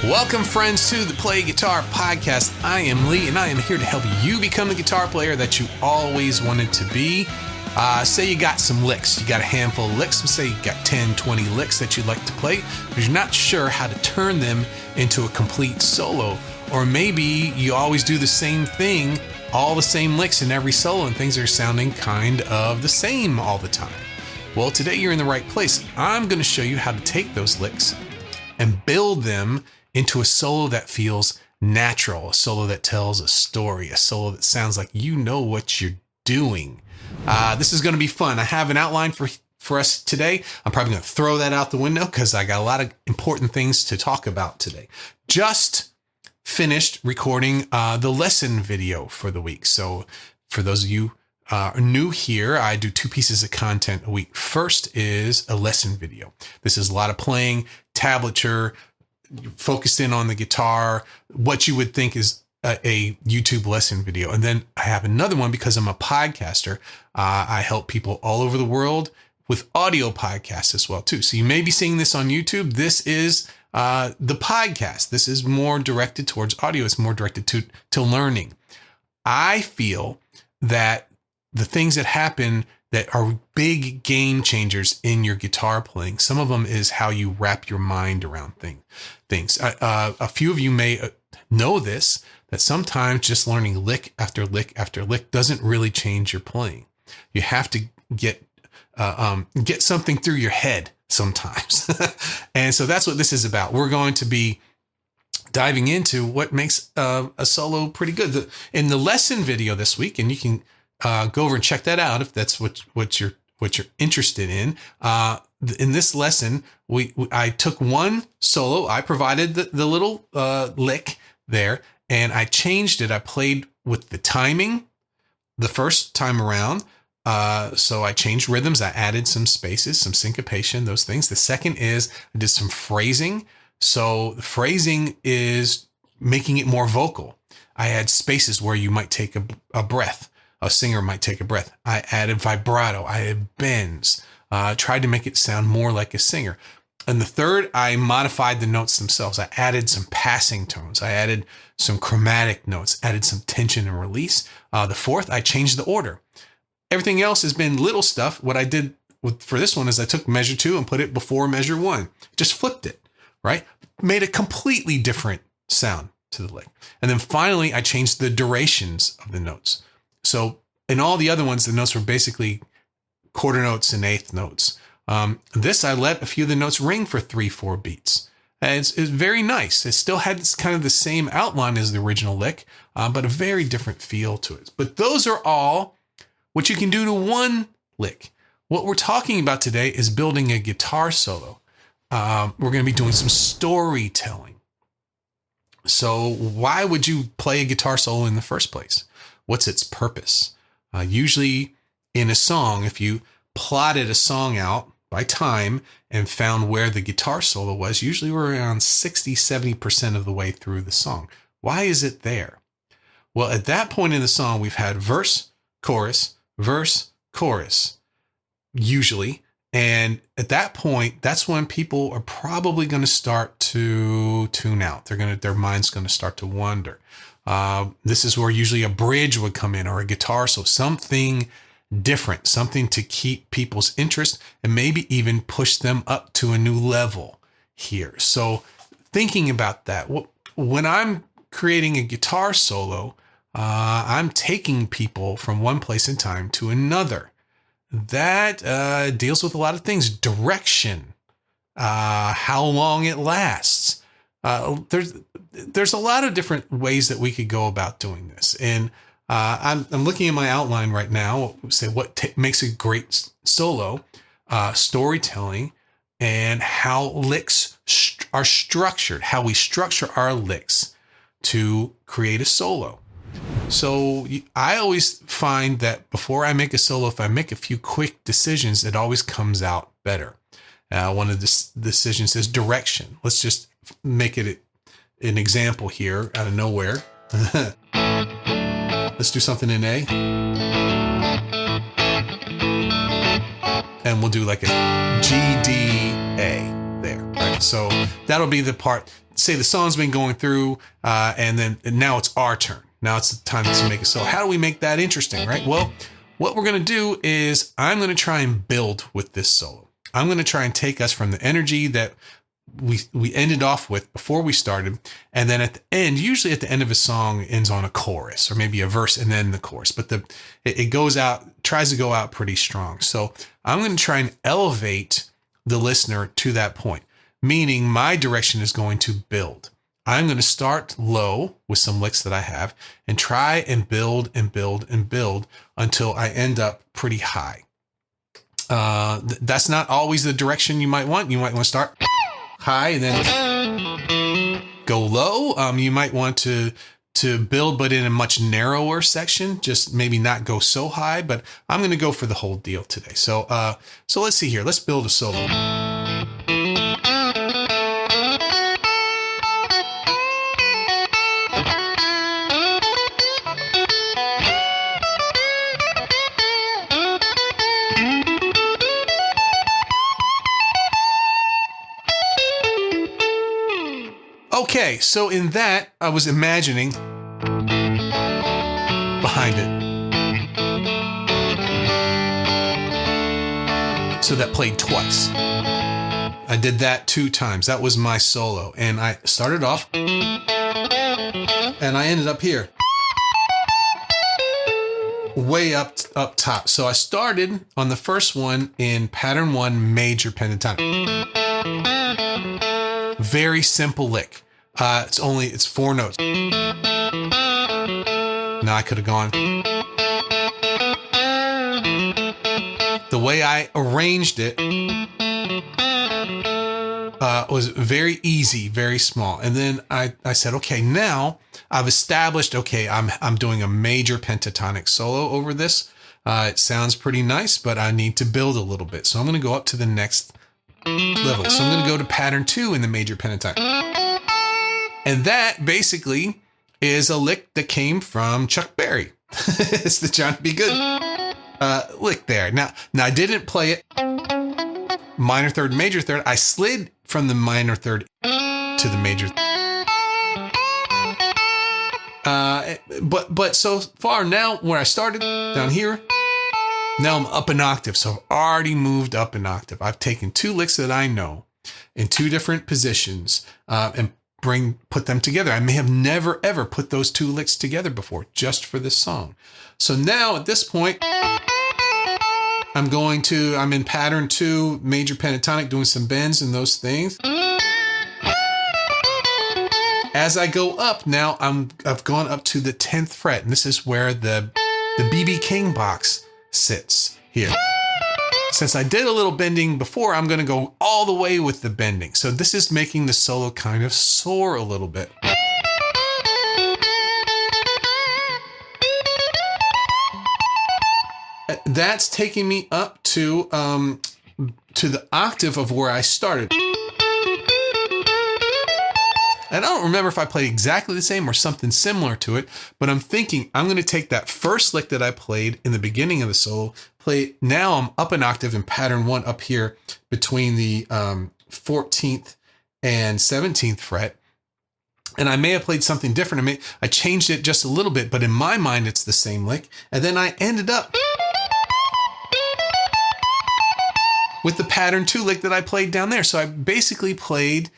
Welcome, friends, to the Play Guitar Podcast. I am Lee, and I am here to help you become the guitar player that you always wanted to be. Say you got some licks. You got a handful of licks. Say you got 10, 20 licks that you'd like to play, but you're not sure how to turn them into a complete solo. Or maybe you always do the same thing, all the same licks in every solo, and things are sounding kind of the same all the time. Well, today you're in the right place. I'm going to show you how to take those licks and build them into a solo that feels natural, a solo that tells a story, a solo that sounds like you know what you're doing. This is going to be fun. I have an outline for us today. I'm probably going to throw that out the window because I got a lot of important things to talk about today. Just finished recording the lesson video for the week. So for those of you new here, I do 2 pieces of content a week. First is a lesson video. This is a lot of playing, tablature, focused in on the guitar, what you would think is a YouTube lesson video. And then I have another one because I'm a podcaster. I help people all over the world with audio podcasts as well too. So you may be seeing this on YouTube. This is the podcast. This is more directed towards audio. It's more directed to learning. I feel that the things that happen that are big game changers in your guitar playing, some of them is how you wrap your mind around things. A few of you may know this, that sometimes just learning lick after lick after lick doesn't really change your playing. You have to get something through your head sometimes. And so that's what this is about. We're going to be diving into what makes a solo pretty good. In the lesson video this week, and you can go over and check that out if that's what you're interested in. In this lesson, I took one solo. I provided the little lick there, and I changed it. I played with the timing the first time around. So I changed rhythms. I added some spaces, some syncopation, those things. The second is I did some phrasing. So the phrasing is making it more vocal. I had spaces where you might take a breath. A singer might take a breath. I added vibrato. I added bends. Tried to make it sound more like a singer. And the third, I modified the notes themselves. I added some passing tones. I added some chromatic notes, added some tension and release. The fourth, I changed the order. Everything else has been little stuff. What I did for this one is I took measure 2 and put it before measure 1. Just flipped it, right? Made a completely different sound to the lick. And then finally, I changed the durations of the notes. So in all the other ones, the notes were basically quarter notes and eighth notes. This, I let a few of the notes ring for 3-4 beats. And it's very nice. It still had kind of the same outline as the original lick, but a very different feel to it. But those are all what you can do to one lick. What we're talking about today is building a guitar solo. We're going to be doing some storytelling. So why would you play a guitar solo in the first place? What's its purpose? Usually in a song, if you plotted a song out by time and found where the guitar solo was, usually we're around 60-70% of the way through the song. Why is it there? Well, at that point in the song, we've had verse, chorus, usually. And at that point, that's when people are probably going to start to tune out. Their mind's going to start to wander. This is where usually a bridge would come in or a guitar. So something different, something to keep people's interest and maybe even push them up to a new level here. So thinking about that, when I'm creating a guitar solo, I'm taking people from one place in time to another. That deals with a lot of things. Direction, how long it lasts. There's a lot of different ways that we could go about doing this. And I'm looking at my outline right now, say what makes a great solo, storytelling, and how licks are structured, how we structure our licks to create a solo. So I always find that before I make a solo, if I make a few quick decisions, it always comes out better. One of the decisions is direction. Let's just make it an example here out of nowhere. Let's do something in A. And we'll do like a G, D, A there. Right? So that'll be the part say the song's been going through, and now it's our turn. Now it's the time to make a solo. How do we make that interesting, right? Well, what we're going to do is I'm going to try and build with this solo. I'm going to try and take us from the energy that we ended off with before we started, and then at the end, usually at the end of a song, ends on a chorus or maybe a verse and then the chorus. But it goes out, tries to go out pretty strong. So I'm going to try and elevate the listener to that point, meaning my direction is going to build. I'm going to start low with some licks that I have and try and build and build and build until I end up pretty high. That's not always the direction you might want. You might want to start high and then go low. You might want to build, but in a much narrower section, just maybe not go so high, but I'm going to go for the whole deal today. So let's see here. Let's build a solo. Okay, so in that, I was imagining behind it. So that played twice. I did that 2 times. That was my solo. And I started off and I ended up here. Way up top. So I started on the first one in pattern 1 major pentatonic. Very simple lick. It's 4 notes. Now I could have gone. The way I arranged it was very easy, very small. And then I said, okay, now I've established, okay, I'm doing a major pentatonic solo over this. It sounds pretty nice, but I need to build a little bit. So I'm going to go up to the next level. So I'm going to go to pattern 2 in the major pentatonic. And that basically is a lick that came from Chuck Berry. It's the Johnny B. Good lick there. Now I didn't play it minor third, major third. I slid from the minor third to the major. But so far now, where I started down here, now I'm up an octave. So I've already moved up an octave. I've taken 2 licks that I know in 2 different positions and put them together. I may have never ever put those 2 licks together before, just for this song. So now at this point, I'm in pattern 2, major pentatonic, doing some bends and those things. As I go up now, I've gone up to the 10th fret, and this is where the B.B. King box sits here. Since I did a little bending before, I'm going to go all the way with the bending. So this is making the solo kind of soar a little bit. That's taking me up to the octave of where I started. And I don't remember if I played exactly the same or something similar to it, but I'm thinking I'm going to take that first lick that I played in the beginning of the solo, now I'm up an octave in pattern 1 up here between the 14th and 17th fret. And I may have played something different. I changed it just a little bit, but in my mind, it's the same lick. And then I ended up with the pattern 2 lick that I played down there. So I basically played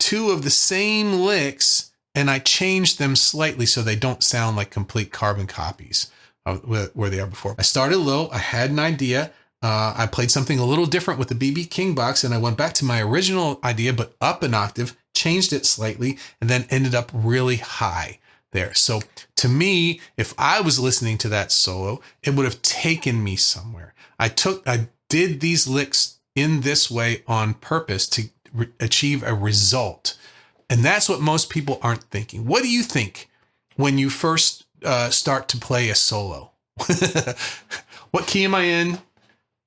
2 of the same licks, and I changed them slightly so they don't sound like complete carbon copies of where they are before. I started low. I had an idea. I played something a little different with the B.B. King box, and I went back to my original idea, but up an octave, changed it slightly, and then ended up really high there. So to me, if I was listening to that solo, it would have taken me somewhere. I did these licks in this way on purpose to achieve a result. And that's what most people aren't thinking. What do you think when you first start to play a solo? What key am I in?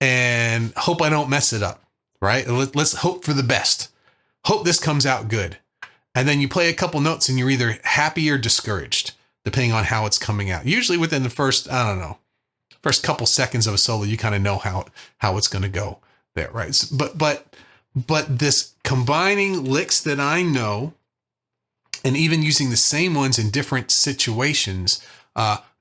And hope I don't mess it up, right? Let's hope for the best. Hope this comes out good. And then you play a couple notes and you're either happy or discouraged, depending on how it's coming out. Usually within the first couple seconds of a solo, you kind of know how it's going to go there, right? But this combining licks that I know and even using the same ones in different situations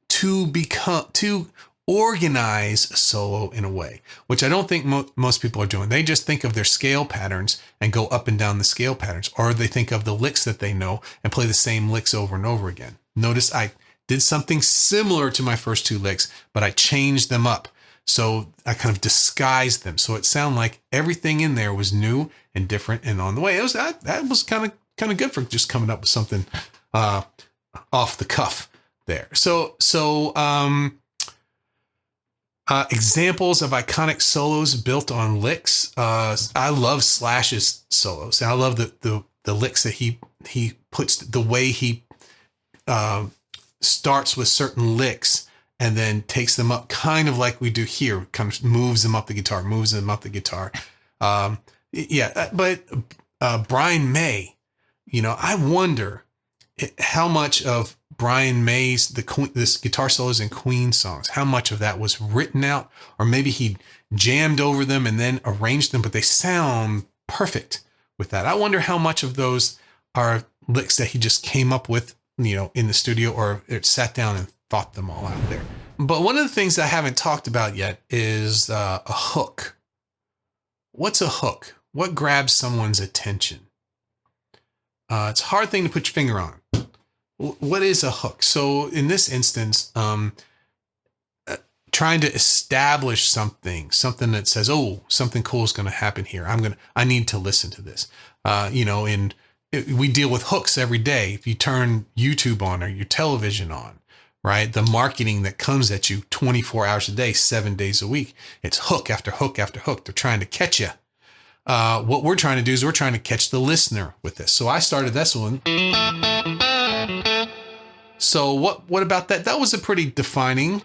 to organize a solo in a way, which I don't think most people are doing. They just think of their scale patterns and go up and down the scale patterns, or they think of the licks that they know and play the same licks over and over again. Notice I did something similar to my first two licks, but I changed them up. So I kind of disguised them. So it sounded like everything in there was new and different and on the way. That was kind of good for just coming up with something off the cuff there. So examples of iconic solos built on licks. I love Slash's solos. I love the licks that he puts, the way he starts with certain licks and then takes them up, kind of like we do here, kind of moves them up the guitar. But Brian May, I wonder how much of Brian May's this guitar solos and Queen songs, how much of that was written out, or maybe he jammed over them and then arranged them, but they sound perfect with that. I wonder how much of those are licks that he just came up with, in the studio, or it sat down and thought them all out there. But one of the things I haven't talked about yet is a hook. What's a hook? What grabs someone's attention? It's a hard thing to put your finger on. What is a hook? So in this instance, trying to establish something that says, oh, something cool is going to happen here. I need to listen to this. We deal with hooks every day. If you turn YouTube on or your television on, right? The marketing that comes at you 24 hours a day, 7 days a week, it's hook after hook after hook. They're trying to catch you. What we're trying to do is we're trying to catch the listener with this. So I started this one. So what about that? That was a pretty defining.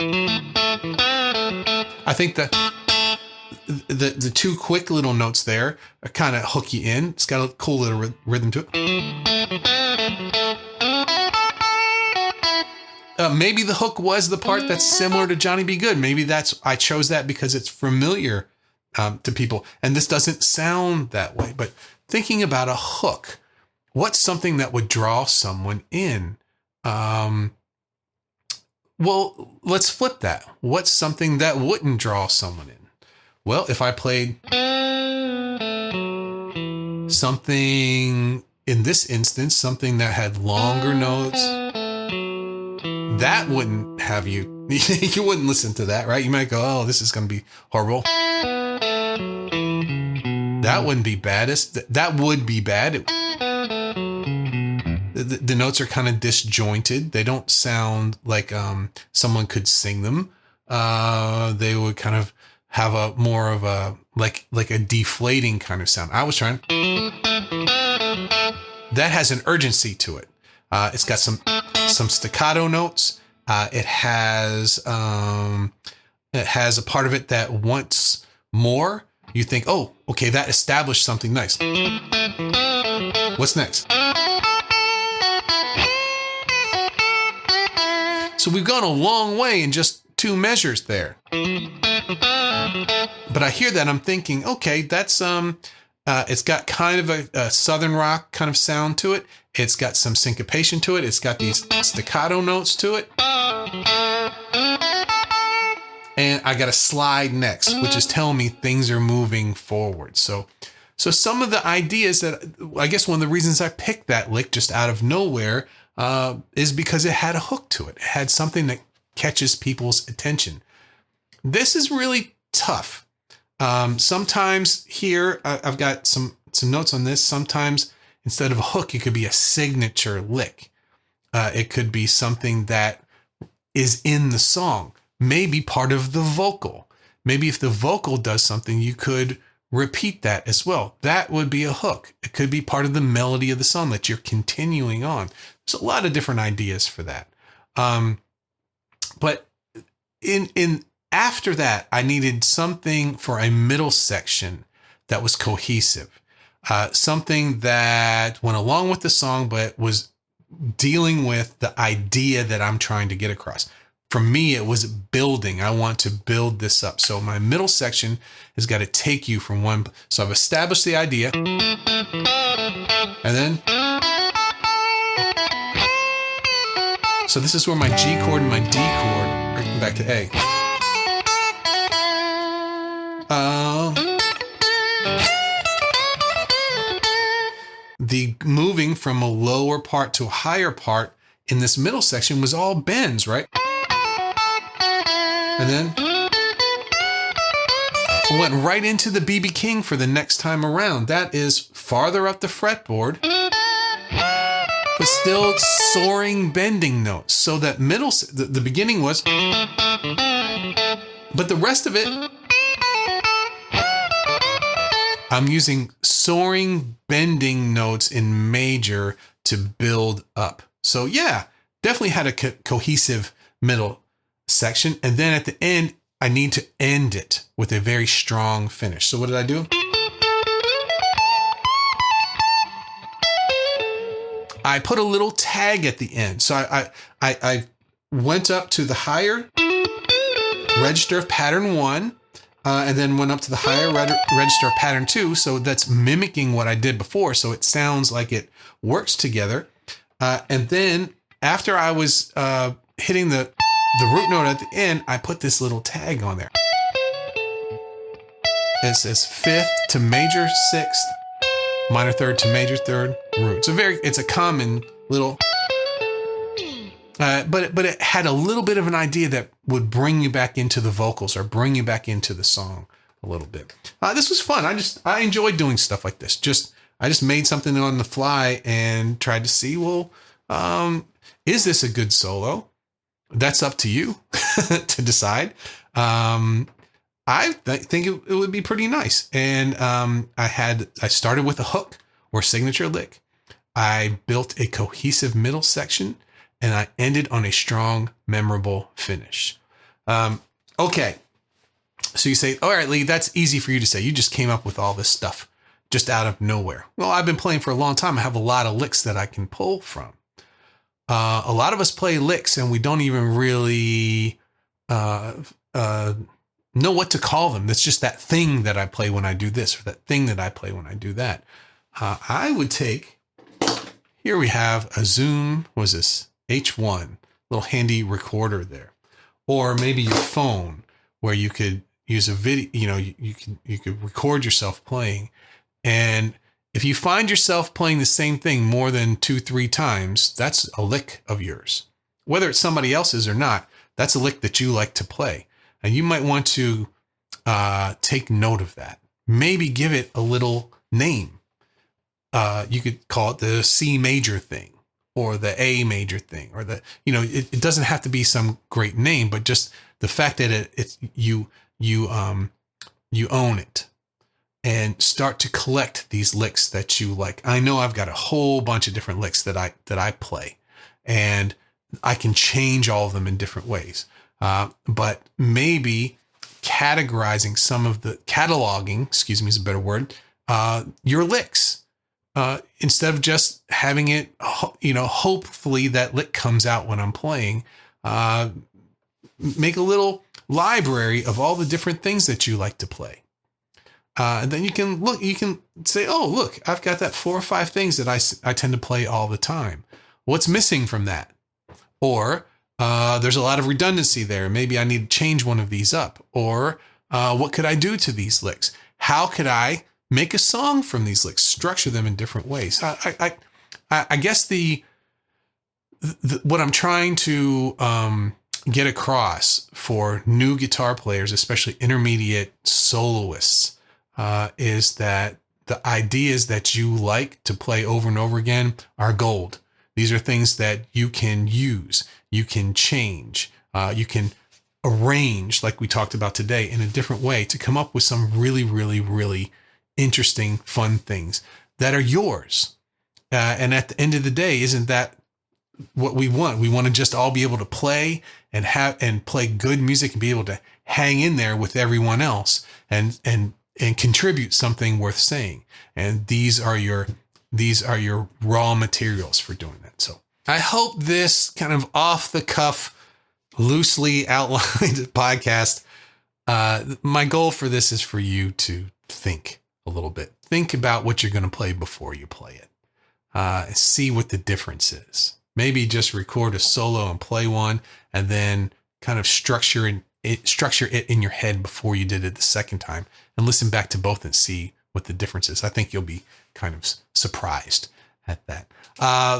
I think that the two quick little notes there kind of hook you in. It's got a cool little rhythm to it. Maybe the hook was the part that's similar to Johnny B. Good. Maybe I chose that because it's familiar to people, and this doesn't sound that way. But thinking about a hook, what's something that would draw someone in? Well, let's flip that. What's something that wouldn't draw someone in? Well, if I played something, in this instance, something that had longer notes, that wouldn't have you, you wouldn't listen to that, right? You might go, oh, this is going to be horrible. That wouldn't be bad. That would be bad. The notes are kind of disjointed. They don't sound like someone could sing them. They would kind of have a more of a like a deflating kind of sound. I was trying. That has an urgency to it. It's got some staccato notes. It has a part of it that wants more. You think, oh, okay, that established something nice. What's next? So we've gone a long way in just 2 measures there. But I hear that, I'm thinking, okay, that's it's got kind of a southern rock kind of sound to it. It's got some syncopation to it. It's got these staccato notes to it. And I got a slide next, which is telling me things are moving forward. So some of the ideas that, I guess one of the reasons I picked that lick just out of nowhere is because it had a hook to it. It had something that catches people's attention. This is really tough. Sometimes here, I've got some notes on this. Sometimes instead of a hook, it could be a signature lick. It could be something that is in the song, maybe part of the vocal. Maybe if the vocal does something, you could repeat that as well. That would be a hook. It could be part of the melody of the song that you're continuing on. There's a lot of different ideas for that. But in after that, I needed something for a middle section that was cohesive. Something that went along with the song, but was dealing with the idea that I'm trying to get across. For me, it was building. I want to build this up. So my middle section has got to take you from one. So I've established the idea. And then So this is where my G chord and my D chord are back to A. The moving from a lower part to a higher part in this middle section was all bends, right? And then went right into the B.B. King for the next time around. That is farther up the fretboard, but still soaring bending notes. So that middle, the beginning was, but the rest of it, I'm using soaring bending notes in major to build up. So yeah, definitely had a cohesive middle section. And then at the end, I need to end it with a very strong finish. So what did I do? I put a little tag at the end. So I went up to the higher register of pattern 1, and then went up to the higher register of pattern 2. So that's mimicking what I did before. So it sounds like it works together. And then after I was hitting the root note at the end, I put this little tag on there. It says 5th to major 6th, minor 3rd to major 3rd, root. It's a common little, but it had a little bit of an idea that would bring you back into the vocals or bring you back into the song a little bit. This was fun. I enjoyed doing stuff like this. I just made something on the fly and tried to see, well, is this a good solo? That's up to you to decide. I think it would be pretty nice. And I started with a hook or signature lick. I built a cohesive middle section, and I ended on a strong, memorable finish. Okay. So you say, all right, Lee, that's easy for you to say. You just came up with all this stuff just out of nowhere. Well, I've been playing for a long time. I have a lot of licks that I can pull from. A lot of us play licks and we don't even really know what to call them. That's just that thing that I play when I do this, or that thing that I play when I do that. I would take, here we have a Zoom, what is this? H1, little handy recorder there. Or maybe your phone where you could use a video, you could record yourself playing. And if you find yourself playing the same thing more than 2-3 times, that's a lick of yours. Whether it's somebody else's or not, that's a lick that you like to play. And you might want to take note of that. Maybe give it a little name. You could call it the C major thing or the A major thing, or it doesn't have to be some great name, but just the fact that you own it. And start to collect these licks that you like. I know I've got a whole bunch of different licks that I play, and I can change all of them in different ways. But maybe cataloging is a better word, your licks, instead of just having it, hopefully that lick comes out when I'm playing, make a little library of all the different things that you like to play. And then you can say, oh, look, I've got that 4 or 5 things that I tend to play all the time. What's missing from that? Or there's a lot of redundancy there. Maybe I need to change one of these up. Or what could I do to these licks? How could I make a song from these licks? Structure them in different ways. I guess what I'm trying to get across for new guitar players, especially intermediate soloists, is that the ideas that you like to play over and over again are gold. These are things that you can use, you can change, you can arrange, like we talked about today, in a different way to come up with some really, really, really interesting, fun things that are yours. And at the end of the day, isn't that what we want? We want to just all be able to play and play good music and be able to hang in there with everyone else and contribute something worth saying. And these are your raw materials for doing that. So I hope this kind of off the cuff, loosely outlined podcast, my goal for this is for you to think a little bit. Think about what you're going to play before you play it. See what the difference is. maybe just record a solo and play one, and then kind of structure it in your head before you did it the second time, and listen back to both and see what the difference is. I think you'll be kind of surprised at that.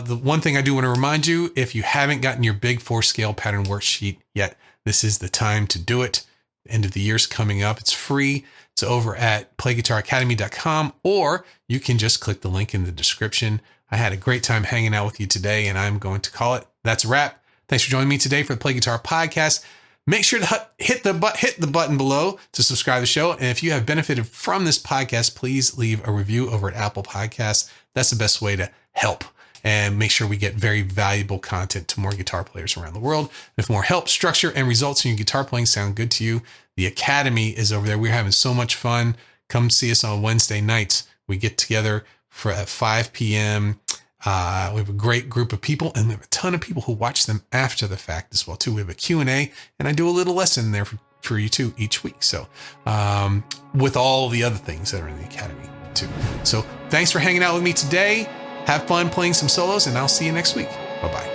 The one thing I do want to remind you, if you haven't gotten your Big 4 scale pattern worksheet yet, this is the time to do it. The end of the year's coming up. It's free. It's over at playguitaracademy.com, or you can just click the link in the description. I had a great time hanging out with you today, and I'm going to call it. That's a wrap. Thanks for joining me today for the Play Guitar Podcast. Make sure to hit the button below to subscribe to the show. And if you have benefited from this podcast, please leave a review over at Apple Podcasts. That's the best way to help and make sure we get very valuable content to more guitar players around the world. If more help, structure, and results in your guitar playing sound good to you, the Academy is over there. We're having so much fun. Come see us on Wednesday nights. We get together at 5 p.m. We have a great group of people, and we have a ton of people who watch them after the fact as well, too. We have a Q&A, and I do a little lesson there for you, too, each week. So with all the other things that are in the Academy, too. So thanks for hanging out with me today. Have fun playing some solos, and I'll see you next week. Bye-bye.